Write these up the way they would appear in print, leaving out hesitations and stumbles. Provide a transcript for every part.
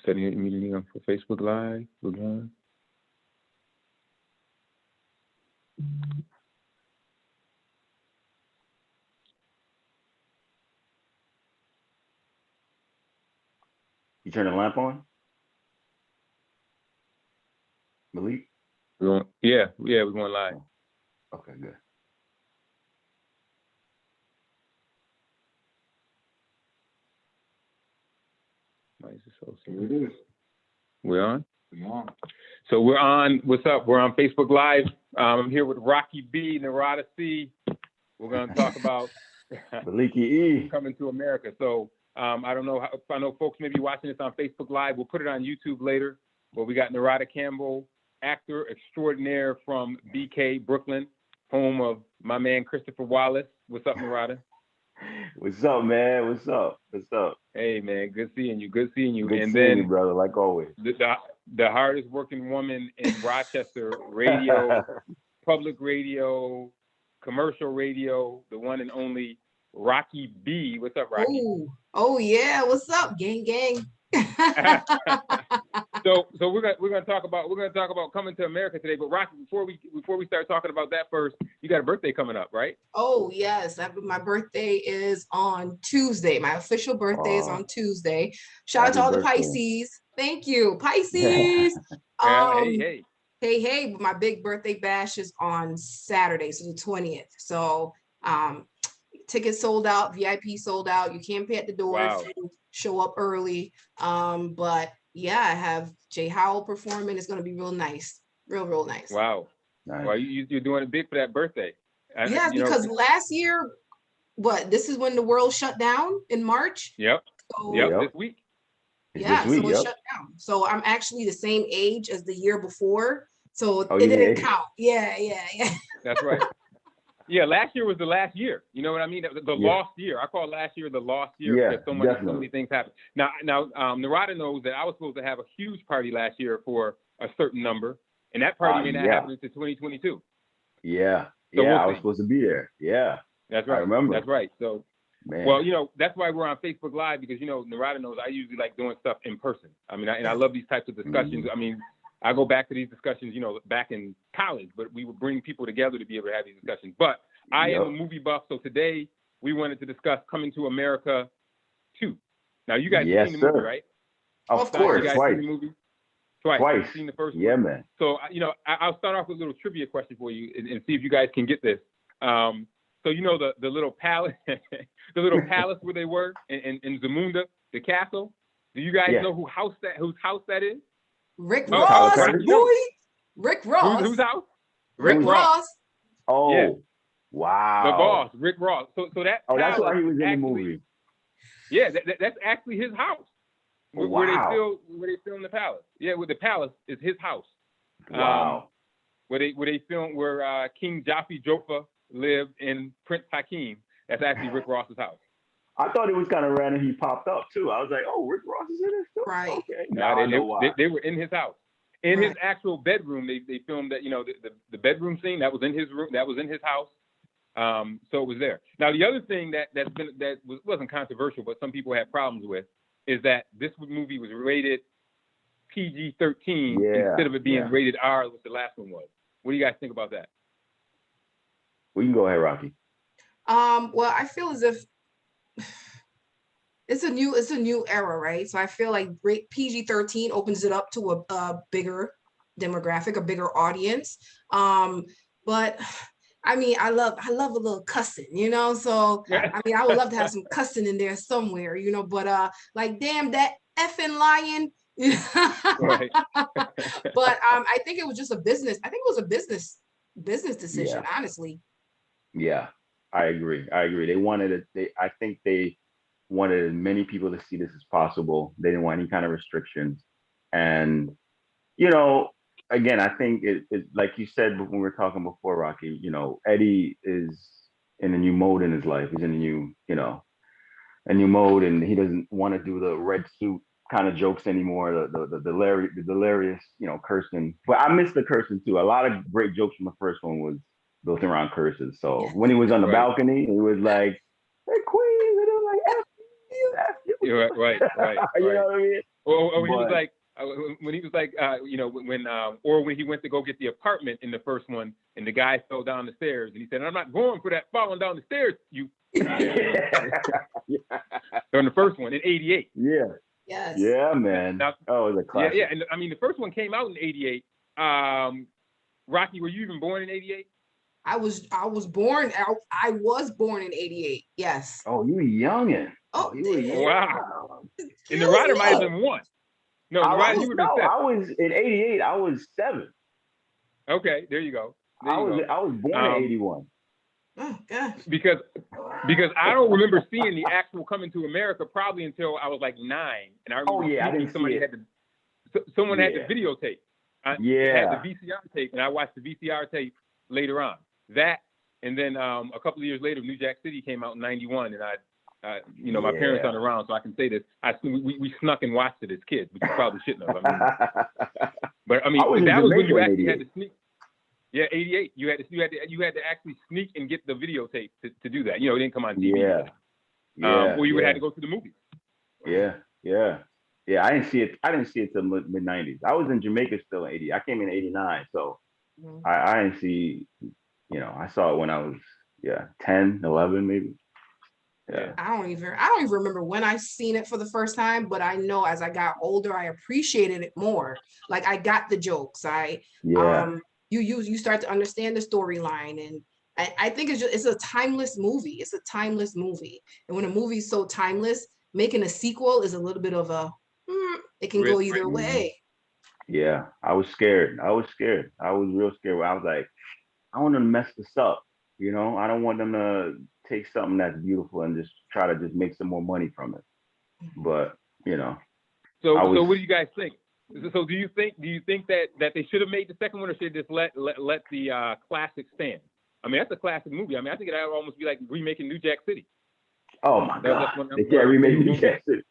Setting it immediately up for Facebook Live. We're going. You turn the lamp on? Malik? Yeah, we're going live. Okay, good. Here it is. We're on? We're on. So we're on. What's up? We're on Facebook Live. I'm here with Racqui B, Narada C. We're going to talk about Malik E. coming to America. So I don't know. I know folks may be watching this on Facebook Live. We'll put it on YouTube later. But we got Narada Campbell, actor extraordinaire from BK, Brooklyn, home of my man Christopher Wallace. What's up, Narada? What's up, man? What's up? What's up? Hey, man. Good seeing you. Good seeing you. Good and seeing then you, brother, like always. The hardest working woman in Rochester radio, public radio, commercial radio, the one and only Racqui B. What's up, Racqui? Oh yeah. What's up, gang? So we're gonna talk about coming to America today. But Racqui, before we start talking about that first, you got a birthday coming up, right? Oh yes, my birthday is on Tuesday. My official birthday is on Tuesday. Shout out to all the Pisces. Thank you, Pisces. Hey. But my big birthday bash is on Saturday, so the 20th. So tickets sold out, VIP sold out. You can't pay at the door if you show up early. But yeah, I have Jay Howell performing. It's gonna be real nice, real nice. Wow. Nice. Well, you're doing it big for that birthday. Yeah, because last year, this is when the world shut down in March. Yep. So, this week. Yeah, so it shut down. So I'm actually the same age as the year before. So it didn't count. Yeah. That's right. Yeah, last year was the last year. You know what I mean? The lost year. I call last year the lost year because so many things happened. Now, Narada knows that I was supposed to have a huge party last year for a certain number, and that party may not happen until 2022. Yeah. So I was supposed to be there. Yeah. That's right. I remember. That's right. So, well, that's why we're on Facebook Live, because, Narada knows I usually like doing stuff in person. I mean, I love these types of discussions. I mean, I go back to these discussions, back in college, but we would bring people together to be able to have these discussions. But I am a movie buff, so today we wanted to discuss Coming to America 2. Now, you guys have seen the movie, right? Of course, you guys twice. Seen the movie? Twice. You've seen the first one? Yeah, man. So, I'll start off with a little trivia question for you and see if you guys can get this. So, the little palace, the little palace where they were in Zamunda, the castle. Do you guys know whose house that is? Rick Ross, boy. Rick Ross. Whose house? Rick Ross. Oh, yeah. Wow. The boss, Rick Ross. So that. Oh, that's why he was in the movie. Yeah, that's actually his house. Where they film the palace. Yeah, where the palace is his house. Wow. Where they film where King Jaffe Joffa lived in Prince Hakeem. That's actually Rick Ross's house. I thought it was kind of random. He popped up too. I was like, "Oh, Rick Ross is in this too." Right. Okay. They were in his house, in his actual bedroom. They filmed that. The bedroom scene that was in his room. That was in his house. So it was there. Now the other thing that wasn't controversial, but some people had problems with, is that this movie was rated PG-13 instead of it being rated R, which the last one was. What do you guys think about that? We can go ahead, Racqui. Well, I feel as if it's a new era, right? So I feel like PG-13 opens it up to a bigger demographic, a bigger audience. But I mean, I love a little cussing, so I mean, I would love to have some cussing in there somewhere, but like, damn, that effing lion. Right. But I think it was just a business. I think it was a business decision, honestly. Yeah, I agree. They wanted it. I think they wanted as many people to see this as possible. They didn't want any kind of restrictions. And, again, I think it like you said when we were talking before, Racqui, Eddie is in a new mode in his life. He's in a new mode, and he doesn't want to do the red suit kind of jokes anymore, the delirious, cursing. But I miss the cursing too. A lot of great jokes from the first one was built around curses. So when he was on the balcony, he was like, "Hey, Queen," and I'm like, F you. right. You know what I mean? Or when he was like, or when he went to go get the apartment in the first one, and the guy fell down the stairs, and he said, "I'm not going for that falling down the stairs, you." So in the first one in '88. Yeah. Yes. Yeah, man. Now, it was a classic. Yeah, and I mean the first one came out in '88. Racqui, were you even born in '88? I was born in '88. Yes. Oh, you were youngin'. Oh, you were young. Wow. And Narada might have been 1. No, Narada, you were 7. I was in '88. I was 7. Okay, there you go. I was born in '81. Oh gosh. Because I don't remember seeing the actual Coming to America probably until I was like 9, and I remember I didn't somebody see it. Someone had the videotape. Had the VCR tape, and I watched the VCR tape later on. That, and then a couple of years later, New Jack City came out in '91, and my parents aren't around, so I can say this. We snuck and watched it as kids, which you probably shouldn't have. But that was when you actually had to sneak. Yeah, '88. You had to actually sneak and get the videotape to do that. It didn't come on TV. Or you would have to go to the movies. Yeah. I didn't see it till mid '90s. I was in Jamaica still in '80. I came in '89, so I didn't see. I saw it when I was 10, 11 maybe. Yeah. I don't even remember when I seen it for the first time, but I know as I got older, I appreciated it more. Like I got the jokes. You start to understand the storyline, and I think it's a timeless movie. It's a timeless movie, and when a movie is so timeless, making a sequel is a little bit of a it can go either way. Yeah, I was scared. I was real scared. I was like, I want them to mess this up. I don't want them to take something that's beautiful and just try to just make some more money from it. But So what do you guys think? So do you think that they should have made the second one, or should they just let the classic stand? I mean, that's a classic movie. I mean, I think it would almost be like remaking New Jack City. Oh my God! They can't remake New Jack City.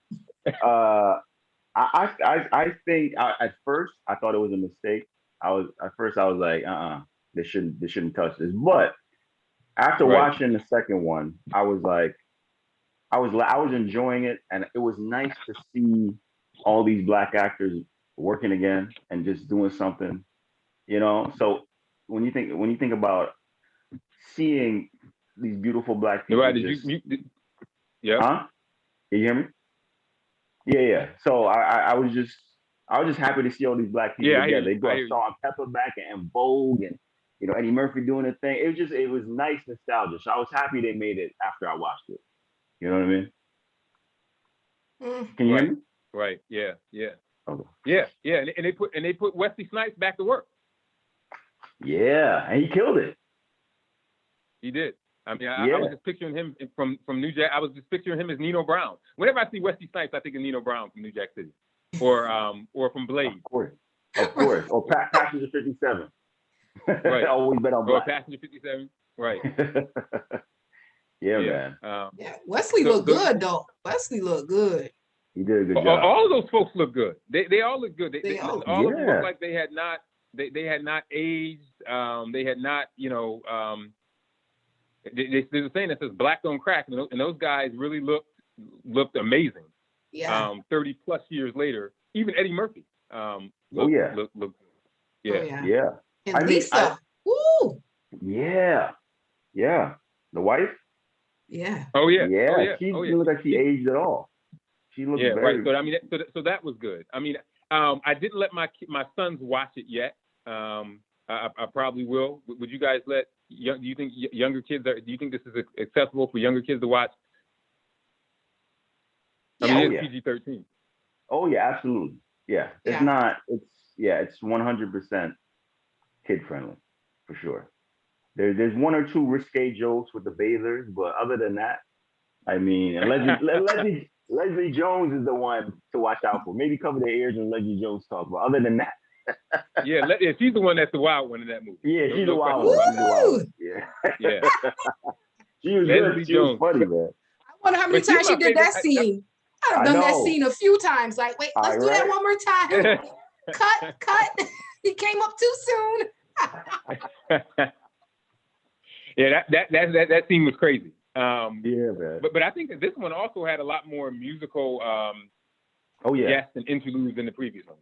I think at first I thought it was a mistake. I was like, they shouldn't touch this. But after watching the second one, I was like, I was enjoying it, and it was nice to see all these Black actors working again and just doing something, So when you think about seeing these beautiful Black people, Huh? Can you hear me? Yeah. So I was just happy to see all these Black people together. They brought Salt and Pepper back and Vogue and Eddie Murphy doing a thing. It was nice nostalgia. So I was happy they made it after I watched it. You know what I mean? Can you hear me? Right. Yeah. Okay. Yeah. And they put Wesley Snipes back to work. Yeah, and he killed it. He did. I mean, I was just picturing him from New Jack. I was just picturing him as Nino Brown. Whenever I see Wesley Snipes, I think of Nino Brown from New Jack City, or from Blade. Of course. Or Passenger 57. Right. Always bet on Black. Or Passenger 57. Right. Man. Wesley looked good though. Wesley looked good. He did a good job. All of those folks look good. They all look good. All of them look like they had not aged. They had not, there's a saying that says black don't crack, and those guys really looked amazing. Yeah. 30 plus years later, even Eddie Murphy. Looked good. Yeah. And Lisa. Woo. Yeah. The wife. Yeah. Oh yeah. She didn't look like she aged at all. She looked very. Right. So I mean, so that was good. I mean, I didn't let my sons watch it yet. I probably will. Would you guys let? Do you think younger kids do you think this is accessible for younger kids to watch? I mean, it's PG-13. Oh yeah, absolutely. Yeah, it's not. It's 100% kid friendly for sure. There's one or two risque jokes with the bathers, but other than that, I mean, Leslie Jones is the one to watch out for. Maybe cover their ears when Leslie Jones talks, but other than that. She's the one that's the wild one in that movie. Yeah, she's the wild one. Yeah. She was good. She was funny, man. I wonder how many times she did that scene. I've done that scene a few times. Like, wait, let's do that one more time. Cut. He came up too soon. That scene was crazy. Yeah, man. But I think that this one also had a lot more musical guests and interludes than the previous ones.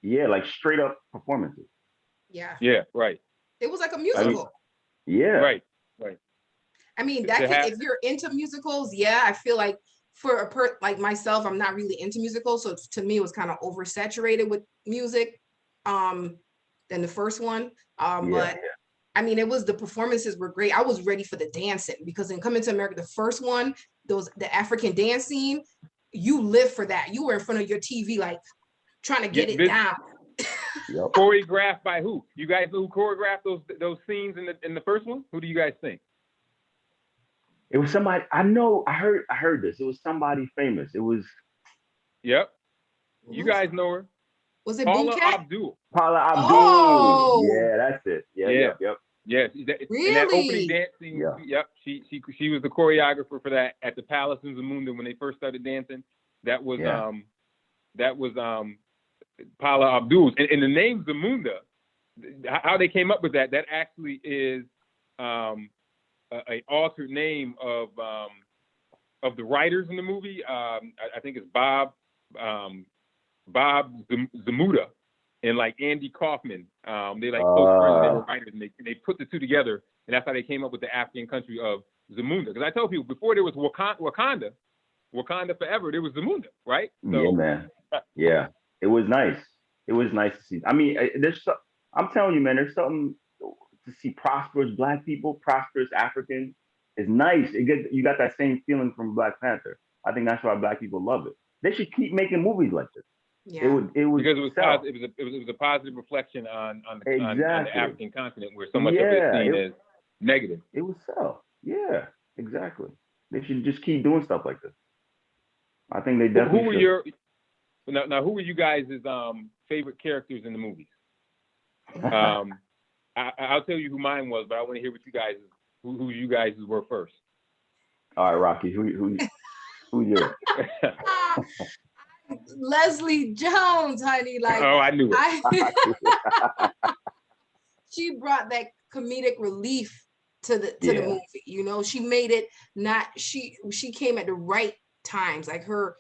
Yeah, like straight up performances. Yeah. Yeah, right. It was like a musical. Right. I mean, if you're into musicals, yeah, I feel like for like myself, I'm not really into musicals, so to me, it was kind of oversaturated with music, than the first one. But I mean, the performances were great. I was ready for the dancing because in Coming to America, the first one, the African dance scene, you live for that. You were in front of your TV, like trying to get it down. Choreographed by who? You guys know who choreographed those scenes in the first one? Who do you guys think? It was somebody I know. I heard this. It was somebody famous. It was. Yep. You guys know her. Was it Paula Abdul? Paula Abdul. Oh. Yeah, that's it. Yep. Yeah. Really? In that opening dance scene. Yeah. Yep. She was the choreographer for that at the Palace in Zamunda when they first started dancing. That was Paula Abdul. And the name Zamunda, how they came up with that actually is an altered name of the writers in the movie. I think it's Bob Zamuda and like Andy Kaufman. They like close friends. They were writers, and they put the two together, and that's how they came up with the African country of Zamunda. Because I tell people before there was Wakanda forever, there was Zamunda, right? So, yeah, man. Yeah, it was nice. It was nice to see. I mean, I'm telling you, man, there's something to see prosperous Black people, prosperous Africans. It's nice. You got that same feeling from Black Panther. I think that's why Black people love it. They should keep making movies like this. Yeah. It was because it was a positive reflection on the African continent where so much of it is seen as negative. It was so. Yeah, exactly. They should just keep doing stuff like this. I think they definitely Who were should. Who were you guys' favorite characters in the movies? I'll tell you who mine was, but I want to hear what you guys who you guys were first. All right, Racqui, who you? Leslie Jones, honey. Like, oh, I knew it. She brought that comedic relief to the movie. You know, she made it not. She came at the right times. Like her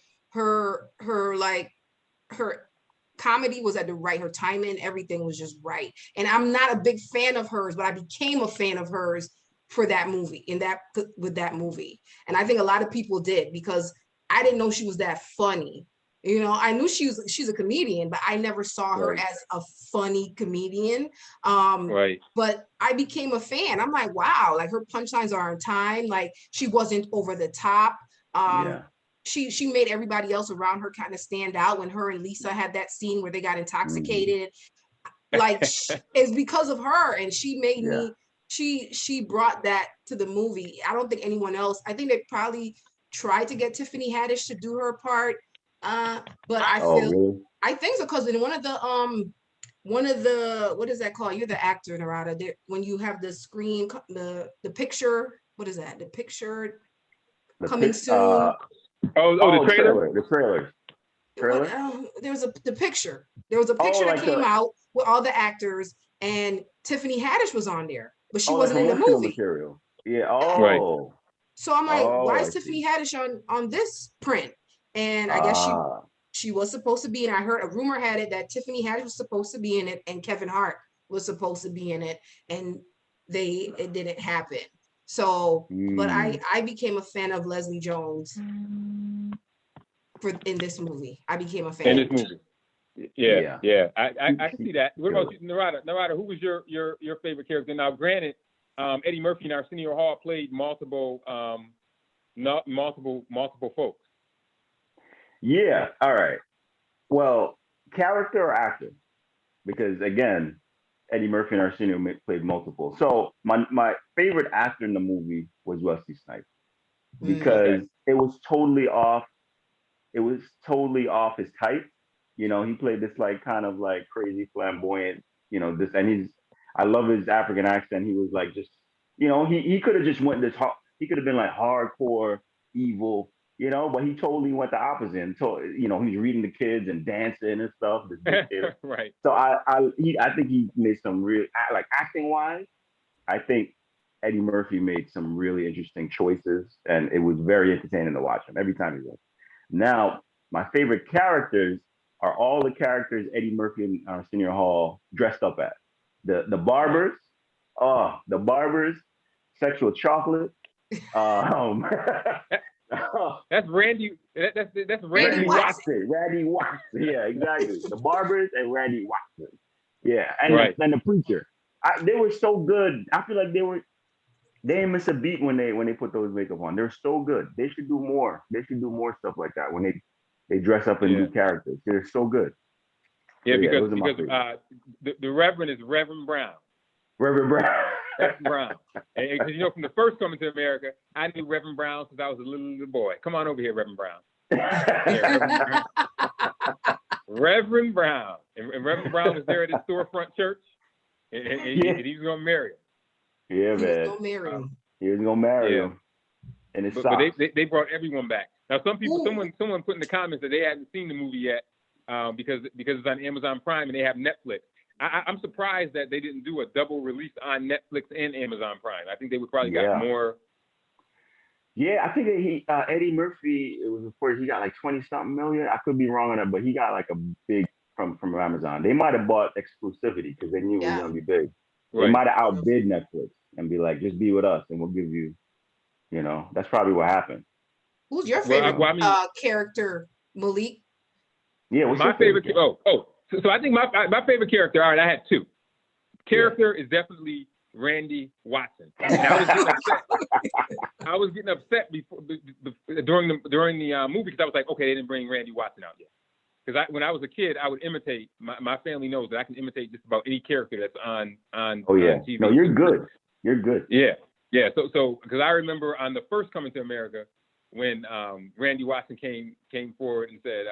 comedy was at the right. Her timing, everything was just right. And I'm not a big fan of hers, but I became a fan of hers for that movie. With that movie, and I think a lot of people did because I didn't know she was that funny. You know, I knew she's a comedian, but I never saw her as a funny comedian. Right. But I became a fan. I'm like, wow, like her punchlines are on time. Like she wasn't over the top. She made everybody else around her kind of stand out when her and Lisa had that scene where they got intoxicated. Like it's because of her, and she made me. She brought that to the movie. I don't think anyone else. I think they probably tried to get Tiffany Haddish to do her part. But I think so because in one of the what is that called? You're the actor, Narada. When you have the screen, the picture, what is that? The picture coming soon. The trailer. The trailer. There was the picture. There was a picture that came out with all the actors, and Tiffany Haddish was on there, but she wasn't in the movie. Material. Yeah. Right. So I'm like, why is Tiffany Haddish on this print? And I guess she was supposed to be, and I heard a rumor had it that Tiffany Haddish was supposed to be in it, and Kevin Hart was supposed to be in it, and it didn't happen. So, but I became a fan of Leslie Jones in this movie. I became a fan in this movie. Yeah. I see that. What about you, Narada? Narada, who was your favorite character? Now, granted, Eddie Murphy and Arsenio Hall played multiple folks. Yeah. All right. Well, character or actor? Because again, Eddie Murphy and Arsenio played multiple. So my favorite actor in the movie was Wesley Snipes because it was totally off. It was totally off his type. You know, he played this like kind of like crazy flamboyant. You know, this, and I love his African accent. He was like just, you know, he could have just went this hard. He could have been like hardcore evil. You know, but he totally went the opposite. And so, you know, he was reading the kids and dancing and stuff. Right. So I think he made some real, like acting wise, I think Eddie Murphy made some really interesting choices, and it was very entertaining to watch him every time he was. Now, my favorite characters are all the characters Eddie Murphy and Arsenio Hall dressed up as. The barbers, the barbers, sexual chocolate. That's Randy. That's Randy Watson. Randy Watson. Yeah, exactly. The barbers and Randy Watson. Yeah, and right. and the preacher. They were so good. I feel like they didn't miss a beat when they put those makeup on. They're so good. They should do more. They should do more stuff like that when they dress up in new characters. They're so good. Yeah, because the Reverend is Reverend Brown. Reverend Brown. Reverend Brown. And you know, from the first Coming to America, I knew Reverend Brown since I was a little boy. Come on over here, Reverend Brown. Yeah, Reverend Brown. And Reverend Brown was there at his storefront church, and he was gonna marry him. Yeah, man. He was gonna marry him. He was gonna marry him. And but they brought everyone back. Now, some people, someone put in the comments that they hadn't seen the movie yet because it's on Amazon Prime and they have Netflix. I'm surprised that they didn't do a double release on Netflix and Amazon Prime. I think they would probably got more. Yeah, I think Eddie Murphy, it was before he got like 20-something million. I could be wrong on that, but he got like a big from Amazon. They might have bought exclusivity because they knew it was gonna be big. Right. They might have outbid Netflix and be like, just be with us and we'll give you, that's probably what happened. Who's your favorite character, Malik? Yeah, what's my favorite? So I think my favorite character. All right, I had two. Character is definitely Randy Watson. I was getting upset during the movie because I was like, okay, they didn't bring Randy Watson out yet. Because when I was a kid, I would imitate. My family knows that I can imitate just about any character that's on TV. No, you're good. You're good. Yeah. So because I remember on the first Coming to America when Randy Watson came forward and said,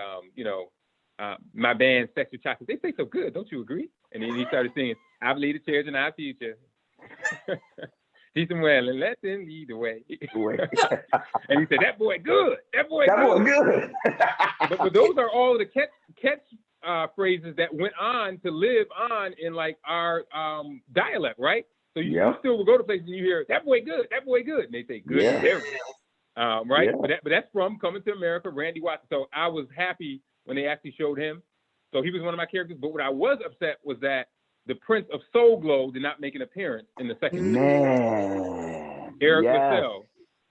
my band, Sex with Chocolate, they play so good, don't you agree? And then he started singing, I believe the chairs in our future. Teach them well and let them lead the way. And he said, that boy good. That boy good. but those are all the catch phrases that went on to live on in like our dialect, right? So you still will go to places and you hear, that boy good, and they say good. Yeah. Right? Yeah. But that's from Coming to America, Randy Watson. So I was happy when they actually showed him. So he was one of my characters. But what I was upset was that the Prince of Soul Glow did not make an appearance in the second movie. Eric Marcel.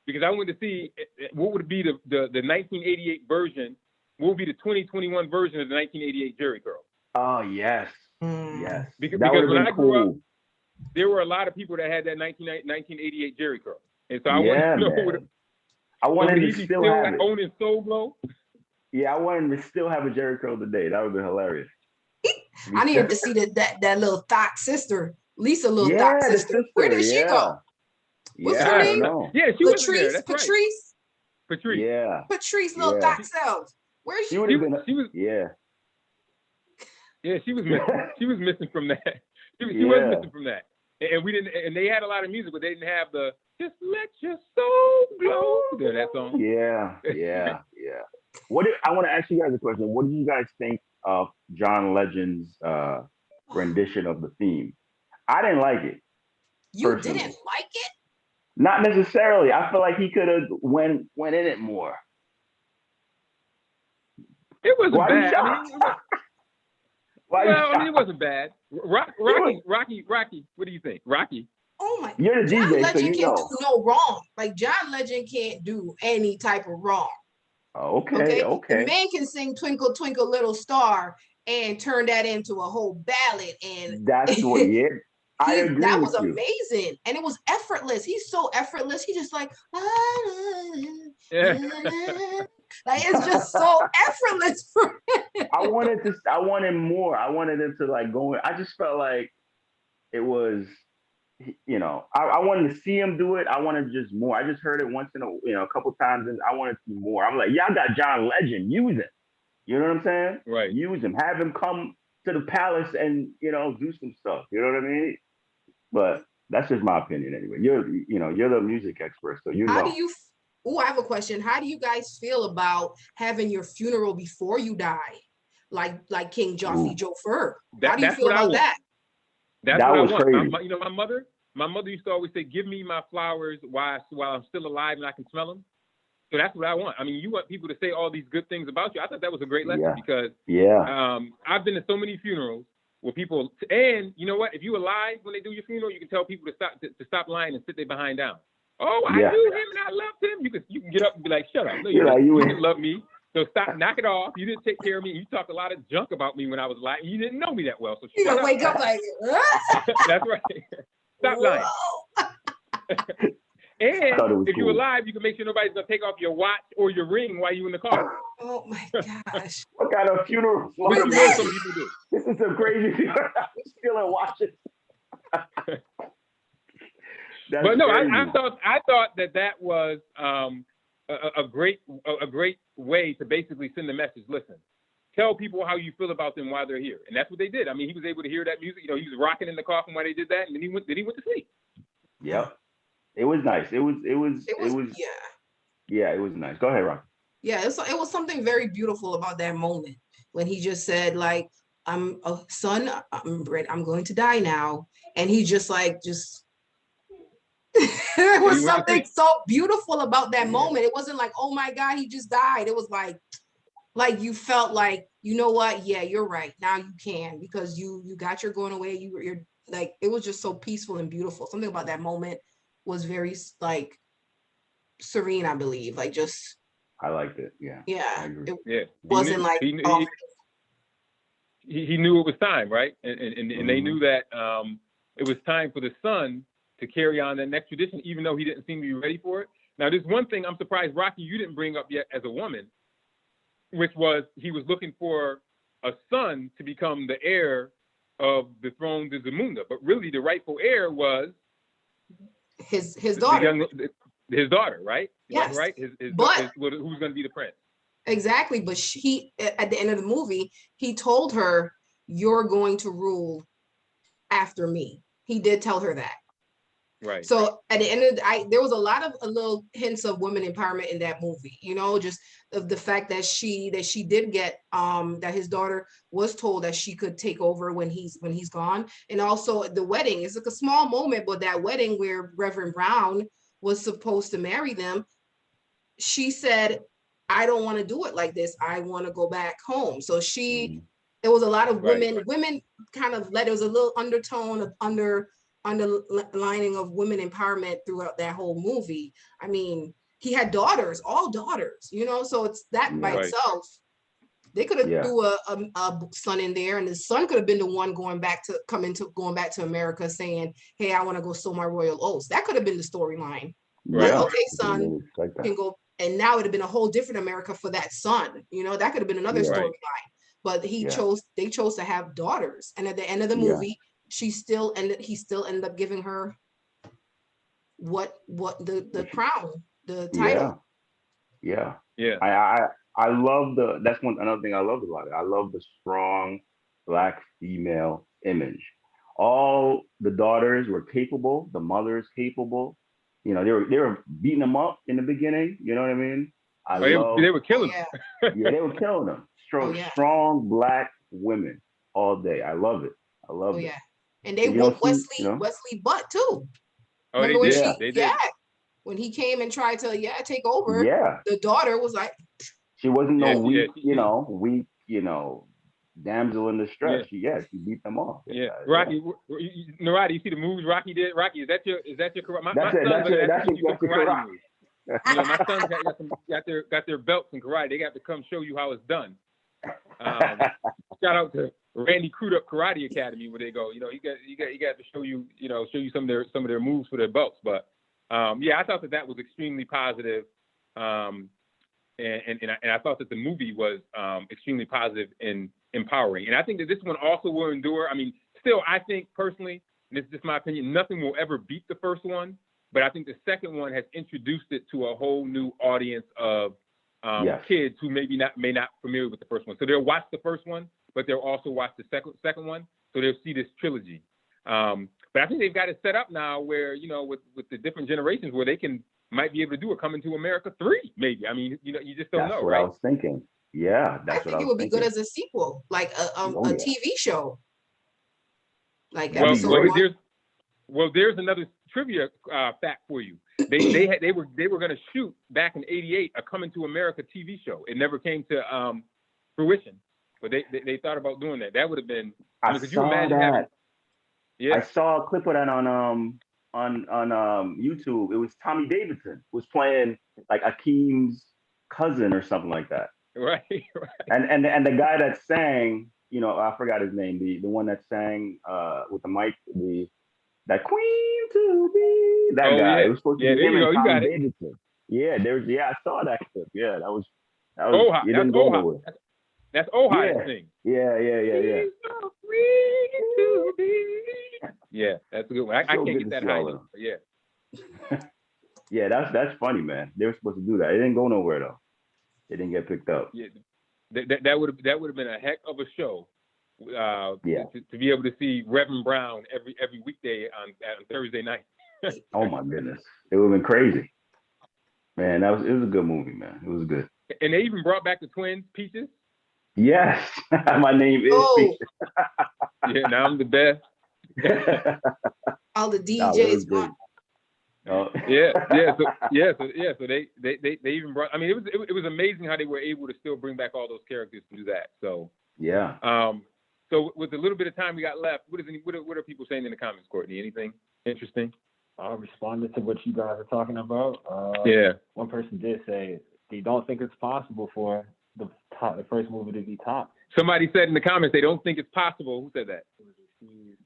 Because I wanted to see what would be the 1988 version, what would be the 2021 version of the 1988 Jerry Curl. Oh, yes. Yes. Because when I grew up, there were a lot of people that had that 1988 Jerry Curl. And so I wanted to know I wanted to still have it. Owning Soul Glow? Yeah, I wanted to still have a Jerry Curl today. That would be hilarious. I needed to see that little thought sister, Lisa, thought sister. Where did she go? What's her name? Yeah, she was there. Patrice. Yeah. Patrice, little thought self. Where is she? She was. Yeah, she was missing. She was missing from that. She was missing from that. And we didn't. And they had a lot of music, but they didn't have the "Just Let Your Soul Glow." That song. Yeah. I want to ask you guys a question. What do you guys think of John Legend's rendition of the theme? I didn't like it. You personally. Didn't like it? Not necessarily. I feel like he could have went in it more. It wasn't bad. I mean, it wasn't bad. Racqui, what do you think? Racqui? Oh my! You're the John DJ, Legend so can't do no wrong. Like John Legend can't do any type of wrong. Okay. The man can sing "Twinkle Twinkle Little Star" and turn that into a whole ballad, and that's what. Yeah, I agree. That was amazing, and it was effortless. He's so effortless. He just like, like it's just so effortless for him. I wanted more. I wanted him to like go in. I just felt like it was. I wanted to see him do it. I wanted just more. I just heard it once in a couple times, and I wanted to see more. I'm like, y'all got John Legend, use it. You know what I'm saying? Right. Use him. Have him come to the palace and do some stuff. You know what I mean? But that's just my opinion anyway. You're the music expert, so How do you? I have a question. How do you guys feel about having your funeral before you die, like King Joffrey Joe Fur? How do you feel about that? That's what I want. Crazy. My my mother used to always say, "Give me my flowers while I'm still alive and I can smell them." So that's what I want. I mean, you want people to say all these good things about you. I thought that was a great lesson because I've been to so many funerals where people, and you know what? If you're alive when they do your funeral, you can tell people to stop lying and sit their behind down. Oh, I knew him and I loved him. You can get up and be like, shut up. No, you didn't love me. So stop, knock it off. You didn't take care of me. You talked a lot of junk about me when I was alive. You didn't know me that well. So you gonna wake up like, that's right. Stop lying. And if you're alive, you can make sure nobody's gonna take off your watch or your ring while you're in the car. Oh my gosh! What kind of funeral? What some people do. This is a crazy funeral. I'm still watching. But no, I thought that was a great way to basically send a message. Listen, tell people how you feel about them while they're here, and that's what they did. I mean, he was able to hear that music. You know, he was rocking in the coffin while they did that, and then he went to sleep. Yep. It was nice. It was yeah, it was nice. Go ahead, Ron. Yeah, it was something very beautiful about that moment when he just said, like, I'm a son, I'm going to die now. And he just there was something so beautiful about that moment. It wasn't like, oh my God, he just died. It was like you felt like, you know what? Yeah, you're right. Now you can, because you got your going away. You're like, it was just so peaceful and beautiful. Something about that moment was very like serene, I believe. Like just I liked it. Yeah. Yeah. It wasn't like he knew it was time, right? And they knew that it was time for the son to carry on that next tradition, even though he didn't seem to be ready for it. Now, there's one thing I'm surprised, Racqui, you didn't bring up yet as a woman, which was he was looking for a son to become the heir of the throne to Zamunda, but really the rightful heir was his daughter. His daughter, right? Yes. Right? Who's going to be the prince? Exactly. But he, at the end of the movie, he told her, "You're going to rule after me." He did tell her that. Right. So at the end of there was a lot of little hints of women empowerment in that movie, you know, just of the fact that she did get that his daughter was told that she could take over when he's gone. And also the wedding is like a small moment, but that wedding where Reverend Brown was supposed to marry them, she said, "I don't want to do it like this. I want to go back home." So there was a lot of women kind of there was a little undertone of underlining of women empowerment throughout that whole movie. I mean, he had daughters, all daughters, you know, so it's that by itself. They could have threw a son in there, and the son could have been the one going back to America saying, "Hey, I want to go sow my royal oaths." That could have been the storyline. Right. Like, okay, son can go, and now it'd have been a whole different America for that son. You know, that could have been another storyline. But they chose to have daughters, and at the end of the movie, he still ended up giving her what the crown, the title. Yeah. I love that's another thing I loved about it. I love the strong Black female image. All the daughters were capable, the mothers capable. You know, they were beating them up in the beginning. You know what I mean? They were killing them. They were killing them. Strong Black women all day. I love it. I love it. And they whooped Wesley butt too. Oh, remember they did. When he came and tried to take over, the daughter was like, she wasn't weak, damsel in distress. She beat them off. Racqui, Narada, you see the moves Racqui did? Racqui, is that your karate? That's your karate move. You know, my sons got their belts in karate. They got to come show you how it's done. Shout out to Randy Crudup Karate Academy where they go. You know, he got to show you some of their moves for their belts. But I thought that was extremely positive. And I thought that the movie was extremely positive and empowering. And I think that this one also will endure. I mean, still, I think personally, and this is just my opinion, nothing will ever beat the first one. But I think the second one has introduced it to a whole new audience of kids who may not familiar with the first one. So they'll watch the first one, but they'll also watch the second one. So they'll see this trilogy. But I think they've got it set up now where, you know, with the different generations where they might be able to do a Coming to America 3, maybe. I mean, you know, you just don't know, right? That's what I was thinking. Yeah, I think it would be good as a sequel, like a TV show. Like episode 1. Well, there's another trivia fact for you. They were going to shoot back in '88 a Coming to America TV show. It never came to fruition, but they thought about doing that. That would have been. Could you imagine that? Yeah, I saw a clip of that on YouTube. It was Tommy Davidson was playing like Akeem's cousin or something like that. Right. And the guy that sang, you know, I forgot his name. The one that sang with the mic, that Queen to be that guy. Yeah. It was supposed to be him and Tommy Davidson. Yeah, I saw that clip. Yeah, that was Oha. You didn't go nowhere. That's Ohio thing. Yeah. So free to be. Yeah, that's a good one. I can't get that high note. Yeah. Yeah, that's funny, man. They were supposed to do that. It didn't go nowhere though. It didn't get picked up. Yeah, that would have been a heck of a show. To be able to see Reverend Brown every weekday on Thursday night. Oh my goodness, it would have been crazy. Man, it was a good movie, man. It was good. And they even brought back the twins, Peaches. Yes, my name is Peaches. Yeah, now I'm the best. All the DJs. Oh. So they even brought. I mean, it was amazing how they were able to still bring back all those characters to do that. So yeah. So with the little bit of time we got left, what are people saying in the comments, Courtney? Anything interesting? I responded to what you guys are talking about. One person did say they don't think it's possible for the first movie to be topped. Somebody said in the comments they don't think it's possible. Who said that?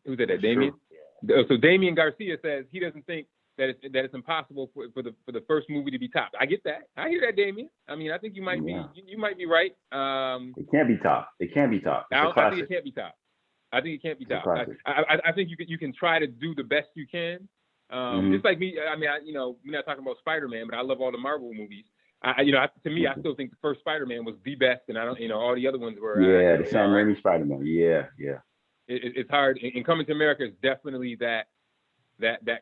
Who said that? Damien. So Damien Garcia says he doesn't think that it's impossible for the first movie to be topped. I get that. I hear that, Damien. I mean, I think you might be right. It can't be topped. It can't be topped. I think it can't be topped. I think it can't be topped. I think you can try to do the best you can. Just like me. I mean, we're not talking about Spider-Man, but I love all the Marvel movies. To me, I still think the first Spider-Man was the best, and I don't, all the other ones were. The Sam Raimi Spider-Man. Yeah. It's hard. And Coming to America is definitely that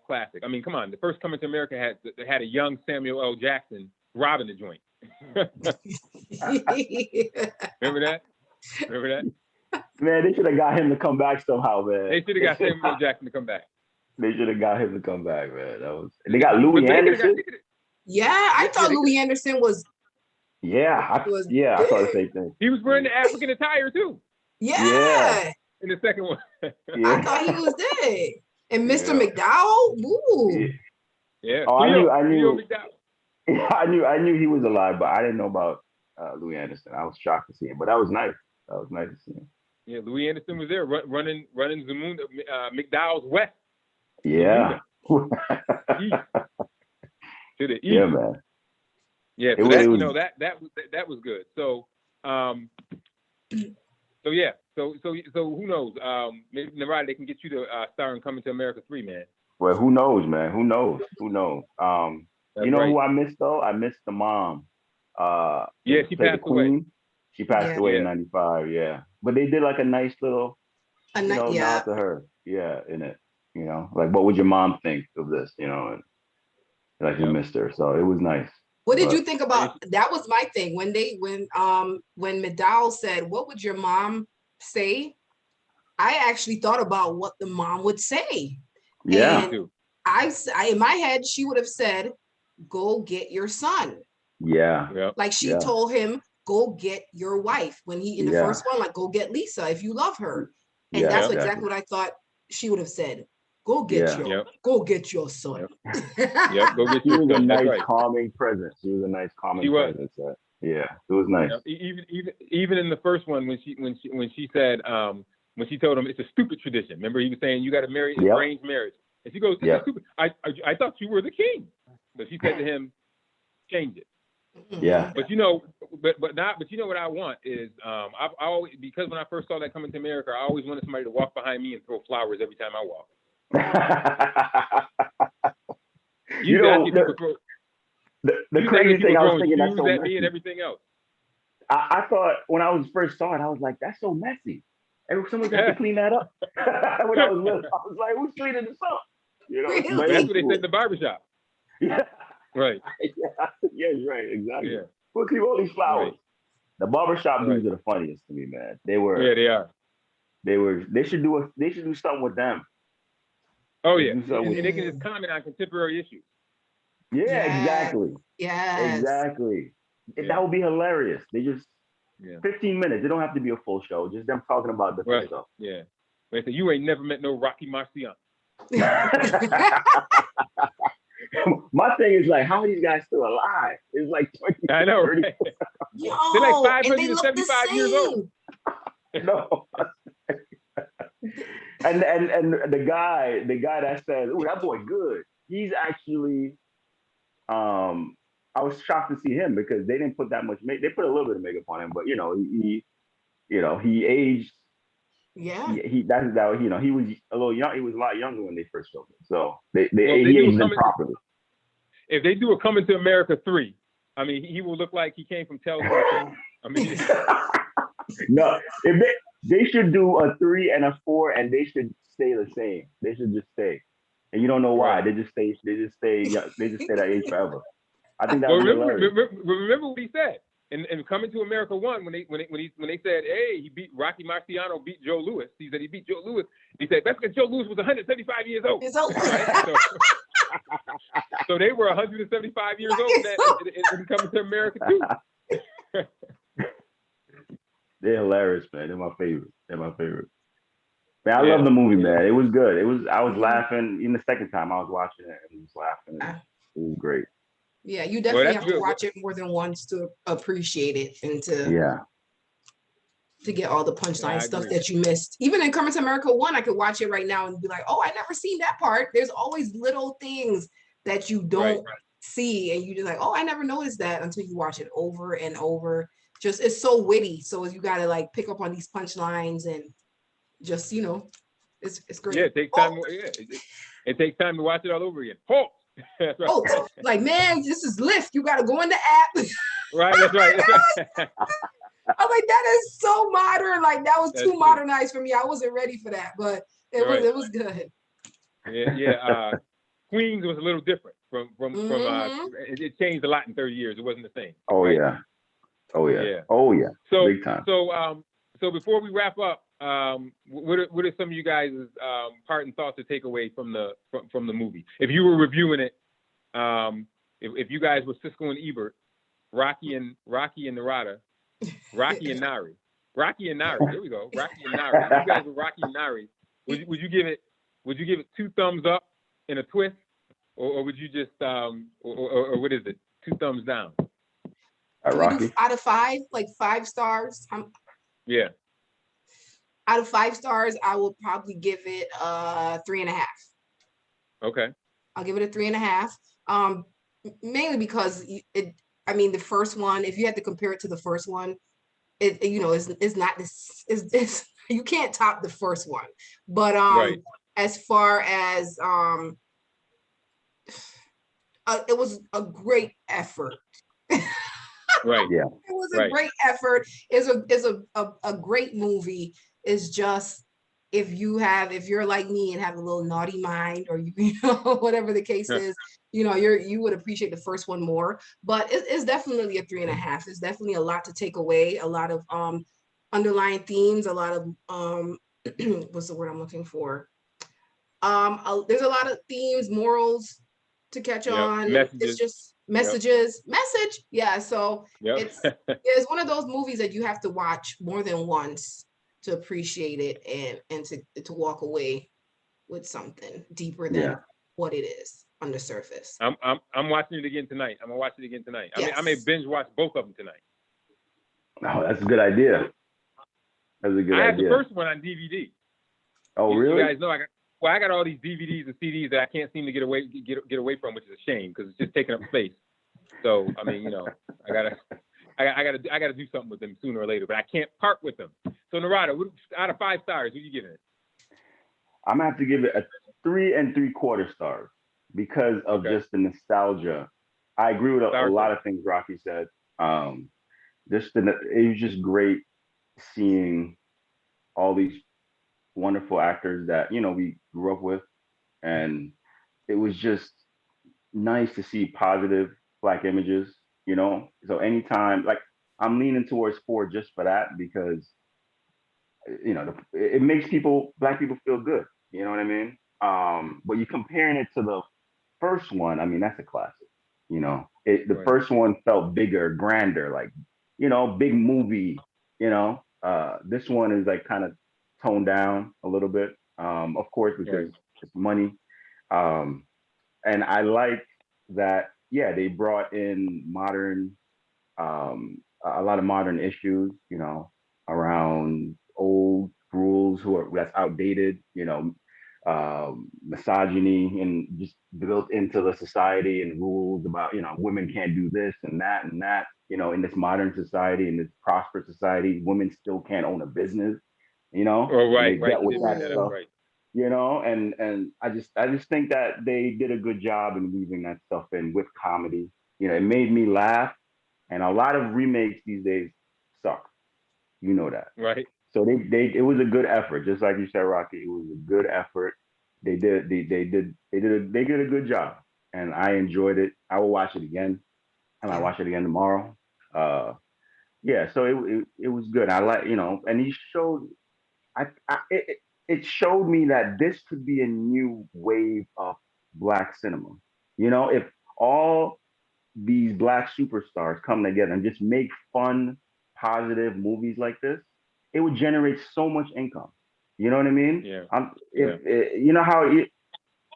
classic. I mean, come on, the first Coming to America had a young Samuel L. Jackson robbing the joint. Remember that? Man, they should have got him to come back somehow, man. They should have got Samuel L. Jackson to come back. They should have got him to come back, man. They got Louie Anderson. Yeah, I thought Louie Anderson was. Yeah, I thought the same thing. He was wearing the African attire too. Yeah. In the second one. I thought he was dead. And Mr. McDowell, ooh. Yeah. Oh, I knew he was alive, but I didn't know about Louie Anderson. I was shocked to see him, but that was nice. That was nice to see him. Yeah, Louie Anderson was there running Zamunda, McDowell's west. Yeah. To the east. Yeah, man. Yeah, so that was good. So So who knows? Maybe Narada, they can get you to star in Coming to America 3, man. Well, who knows, man? Who knows? Who I missed though? I missed the mom. She passed away. She passed away in '95. Yeah, but they did like a nice little, nod to her. Yeah, in it. Like what would your mom think of this? And like you missed her, so it was nice. What did you think about that? Was my thing when McDowell said, "What would your mom say?" I actually thought about what the mom would say. Yeah. And I in my head, she would have said, "Go get your son." Yeah. Like she told him, "Go get your wife." When he in the first one, like, "Go get Lisa if you love her." And that's exactly what I thought she would have said. Go get your son. Go get your son. She was a nice, calming presence. She was a nice, calming presence. Yeah, it was nice. Even in the first one, when she said, when she told him it's a stupid tradition. Remember, he was saying you got to marry arranged marriage, and she goes, "It's stupid. I thought you were the king." So she said to him, "Change it." Yeah. But you know what I want is I've always, because when I first saw that Coming to America, I always wanted somebody to walk behind me and throw flowers every time I walk. The crazy thing I was thinking, that's so at messy. Me and everything else. I thought when I first saw it, I was like, that's so messy. And someone's got to clean that up. When I was little, I was like, who's cleaning this up? That's what they said in the barbershop. Yeah. Right. Yes, right, exactly. Yeah. We'll keep all these flowers. Right. The barbershop dudes are the funniest to me, man. They were. Yeah, they are. They should do something with them. Oh yeah, and they can just comment on contemporary issues. Yeah, exactly. Yes. Exactly. That would be hilarious. They just 15 minutes. It don't have to be a full show. Just them talking about different stuff. Yeah. They say you ain't never met no Racqui Marciano. My thing is like, how are these guys still alive? It's like 20. I know. Right? Yo, they're like 500 and they to look 75 the years old. No. and the guy that says, "Oh, that boy good." He's actually, I was shocked to see him because they didn't put that much makeup. They put a little bit of makeup on him, but he aged. Yeah. He was a little young. He was a lot younger when they first filmed it, so he aged him properly. If they do a Coming to America 3, I mean, he will look like he came from Telltale. I mean, no, if they should do a 3 and a 4, and they should stay the same. They should just stay, and you don't know why. Right. They just stay that age forever. I think that would be hilarious. Remember what he said in Coming to America 1 when they said, hey, he beat Racqui Marciano, beat Joe Louis. He said he beat Joe Louis. He said that's because Joe Louis was 175 years old. Right? So they were 175 years old in Coming to America 2. They're hilarious, man. They're my favorite. Man, I love the movie, man. It was good. I was laughing. Even the second time I was watching it and was laughing. It was great. Yeah, you definitely have to watch it more than once to appreciate it and to get all the punchline stuff that you missed. Even in Coming to America 1, I could watch it right now and be like, oh, I never seen that part. There's always little things that you don't see, and you just like, oh, I never noticed that until you watch it over and over. Just it's so witty, so you gotta like pick up on these punchlines and just it's great. Yeah, it takes time. It takes time to watch it all over again. That's right. Oh, like man, this is Lyft. You gotta go in the app. Right, that's right. I'm like, that is so modern. Like that was too modernized for me. I wasn't ready for that, but it was good. Yeah. Queens was a little different from it changed a lot in 30 years. It wasn't the same. Oh right? Yeah. Oh yeah. So big time. So before we wrap up, what are some of you guys' parting thoughts to take away from the movie? If you were reviewing it, if you guys were Siskel and Ebert, Racqui and Narada, Racqui and Nari. There we go. Racqui and Nari. If you guys were Racqui and Nari, would you give it 2 thumbs up and a twist, or would you just or what is it? 2 thumbs down. Racqui? Out of 5, like 5 stars. Yeah. Out of 5 stars, I will probably give it 3.5. Okay. I'll give it a 3.5. Mainly because the first one, if you had to compare it to the first one, it's not this. It's you can't top the first one. But as far as it was a great effort. Right. Yeah. It was a great effort. It's a great movie. It's just if you're like me and have a little naughty mind, or whatever the case is, you would appreciate the first one more. But it's definitely a 3.5. It's definitely a lot to take away. A lot of underlying themes. A lot of what's the word I'm looking for? There's a lot of themes, morals to catch on. Messages. It's just message. Yeah. So it's one of those movies that you have to watch more than once to appreciate it and to walk away with something deeper than what it is on the surface. I'm watching it again tonight. I'm gonna watch it again tonight. Yes. I may binge watch both of them tonight. Oh, that's a good idea. I had the first one on DVD. Oh, really? You guys know I got all these DVDs and CDs that I can't seem to get away from, which is a shame because it's just taking up space. So I mean, I gotta do something with them sooner or later, but I can't part with them. So Narada, out of 5 stars, what are you giving it? I'm gonna have to give it a 3 3/4 stars because of just the nostalgia. I agree with a lot of things Racqui said. It was just great seeing all these wonderful actors that we grew up with, and it was just nice to see positive Black images. So anytime, like, I'm leaning towards 4 just for that because it makes Black people feel good. You know what I mean? But you're comparing it to the first one. I mean, that's a classic. You know, the first one felt bigger, grander, like, you know, big movie. You know, this one is like kind of toned down a little bit. Of course, because it's money. And I like that. Yeah, they brought in modern, a lot of modern issues. You know, around old rules that's outdated. You know, misogyny and just built into the society and rules about, you know, women can't do this and that and that. You know, in this modern society, in this prosperous society, women still can't own a business. You know, right. Get with that stuff. Right. You know, and I just think that they did a good job in weaving that stuff in with comedy. You know, it made me laugh, and a lot of remakes these days suck. You know that, right? So it was a good effort, just like you said, Racqui. It was a good effort. They did a good job, and I enjoyed it. I will watch it again, and I watch it again tomorrow. Yeah, so it was good. I like, you know, and he showed. It showed me that this could be a new wave of Black cinema. You know, if all these Black superstars come together and just make fun, positive movies like this, it would generate so much income. You know what I mean? Yeah. You know how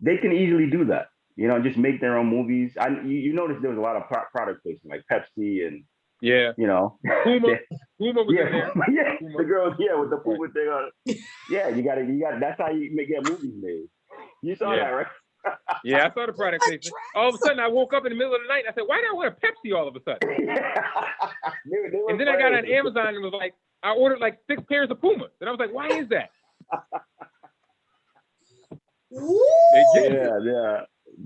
they can easily do that. You know, just make their own movies. You notice there was a lot of product placement, like Pepsi and you know, Puma was in there. Puma. The girls, with the Puma thing on it. Yeah, you got. That's how you get movies made. You saw that, right? Yeah, I saw the product placement. All of a sudden, I woke up in the middle of the night and I said, "Why did I want a Pepsi all of a sudden?" And then I got on Amazon and was like, I ordered like 6 pairs of Pumas, and I was like, "Why is that?"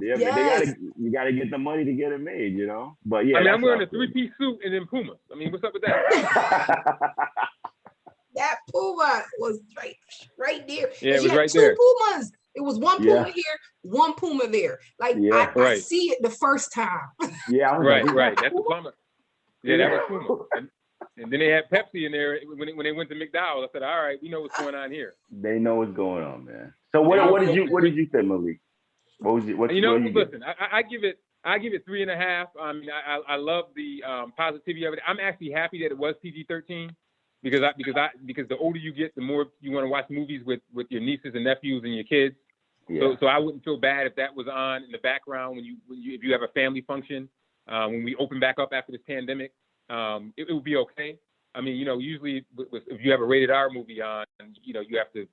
Yes. You gotta get the money to get it made, you know. But yeah, I mean, I'm wearing a 3-piece suit and then Pumas. I mean, what's up with that? That Puma was right there. Yeah, it was right there. 2 Pumas. It was 1 Puma here, 1 Puma there. Like I see it the first time. Yeah, right. That's the Puma. Yeah, that was Puma. And then they had Pepsi in there when they went to McDonald's. I said, "All right, we know what's going on here." They know what's going on, man. So what did you think, Malik? What was it? Listen, I give it 3.5. I mean, I love the positivity of it. I'm actually happy that it was PG-13 because the older you get, the more you want to watch movies with your nieces and nephews and your kids. Yeah. So I wouldn't feel bad if that was on in the background if you have a family function when we open back up after this pandemic. It would be okay. I mean, you know, usually if you have a rated R movie on, you know, you have to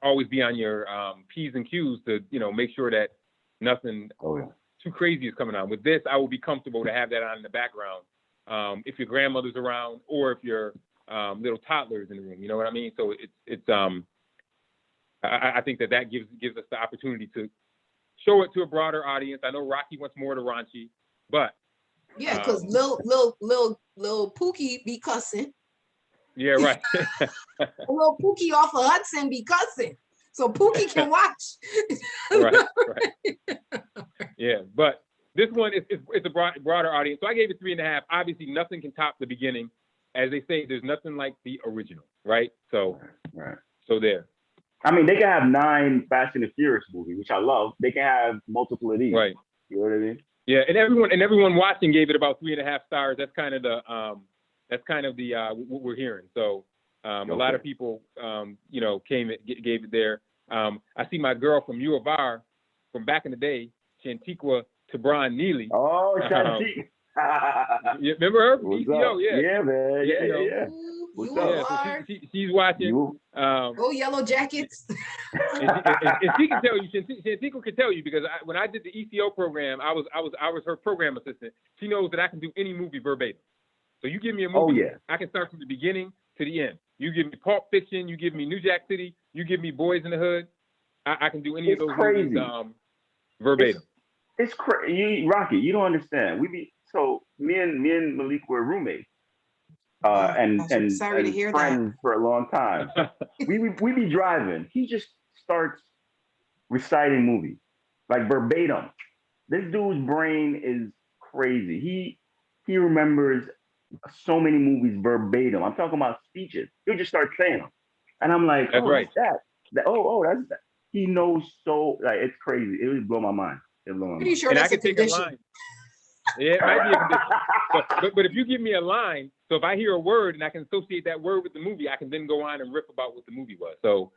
always be on your P's and Q's to, you know, make sure that nothing too crazy is coming on. With this, I will be comfortable to have that on in the background if your grandmother's around or if your little toddler's in the room. You know what I mean? So I think that gives us the opportunity to show it to a broader audience. I know Racqui wants more to raunchy, but yeah, because little Pookie be cussing. Yeah, right. Little Pookie off of Hudson be cussing, so Pookie can watch. right. Yeah, but this one it's a broader audience, so I gave it 3.5. Obviously, nothing can top the beginning. As they say, there's nothing like the original, right? So, so there. I mean, they can have 9 Fast and the Furious movies, which I love. They can have multiple of these, right? You know what I mean? Yeah, and everyone watching gave it about 3.5 stars. That's kind of the what we're hearing. So a lot of people, you know, gave it there. I see my girl from U of R from back in the day, Shantiqua Tabron Neely. Oh, Shantiqua. You remember her from ECO? Yeah. Yeah, man. Yeah. What's up? So she's watching. Go Yellow Jackets. and she can tell you. Shantiqua can tell you because when I did the ECO program, I was her program assistant. She knows that I can do any movie verbatim. So you give me a movie, I can start from the beginning to the end. You give me Pulp Fiction, you give me New Jack City, you give me Boys in the Hood. I can do any of those movies verbatim. It's crazy, Racqui. You don't understand. Me and Malik were roommates, and friends for a long time. we be driving. He just starts reciting movies like verbatim. This dude's brain is crazy. He remembers so many movies verbatim. I'm talking about speeches. He'll just start saying them, and I'm like, that's right. That's that. That's that. he knows so, like, it's crazy. It would blow my mind. It would blow my Pretty mind. sure And I that's a can take a condition. line. Yeah, it might be a condition. But if you give me a line, so if I hear a word and I can associate that word with the movie, I can then go on and riff about what the movie was. So,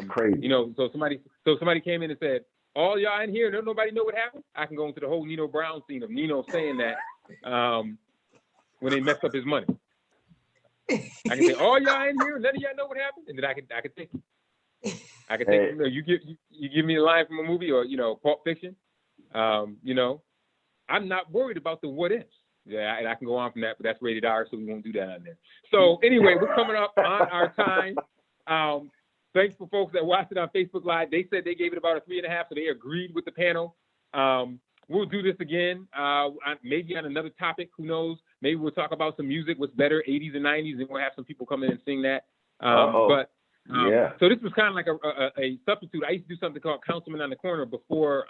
crazy. you know, so somebody came in and said, all y'all in here, don't nobody know what happened? I can go into the whole Nino Brown scene of Nino saying that when they messed up his money. I can say, all y'all in here, none of y'all know what happened, and then I can take it. I can take, you know, you give me a line from a movie or, you know, Pulp Fiction, you know, I'm not worried about the what ifs. Yeah, and I can go on from that, but that's rated R, so we won't do that on there. So anyway, we're coming up on our time. Thanks for folks that watched it on Facebook Live. They said they gave it about a 3.5, so they agreed with the panel. We'll do this again, maybe on another topic. Who knows? Maybe we'll talk about some music, what's better, 80s and 90s, and we'll have some people come in and sing that. Yeah. So this was kind of like a substitute. I used to do something called Councilman on the Corner before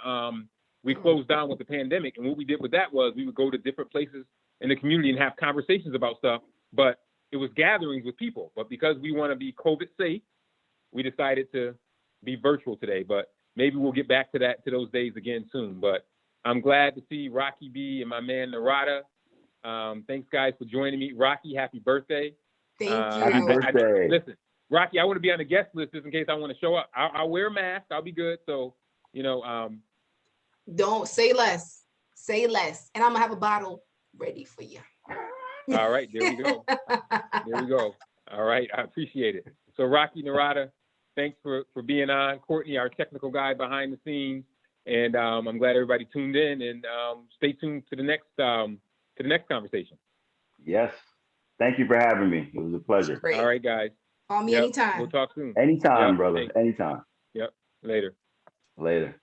we closed down with the pandemic. And what we did with that was we would go to different places in the community and have conversations about stuff. But it was gatherings with people. But because we want to be COVID safe, we decided to be virtual today. But maybe we'll get back to those days again soon. But I'm glad to see Racqui B and my man Narada. Thanks, guys, for joining me. Racqui, happy birthday. Thank you. Happy birthday. Listen, Racqui, I want to be on the guest list just in case I want to show up. I'll wear a mask. I'll be good. So, you know. Don't say less. Say less. And I'm going to have a bottle ready for you. All right. There we go. There we go. All right. I appreciate it. So, Racqui, Narada, thanks for being on. Courtney, our technical guy behind the scenes. And I'm glad everybody tuned in, and stay tuned to the next conversation. Yes. Thank you for having me. It was a pleasure. Great. All right, guys. Call me anytime. We'll talk soon. Anytime, brother. Anytime. Yep. Later. Later.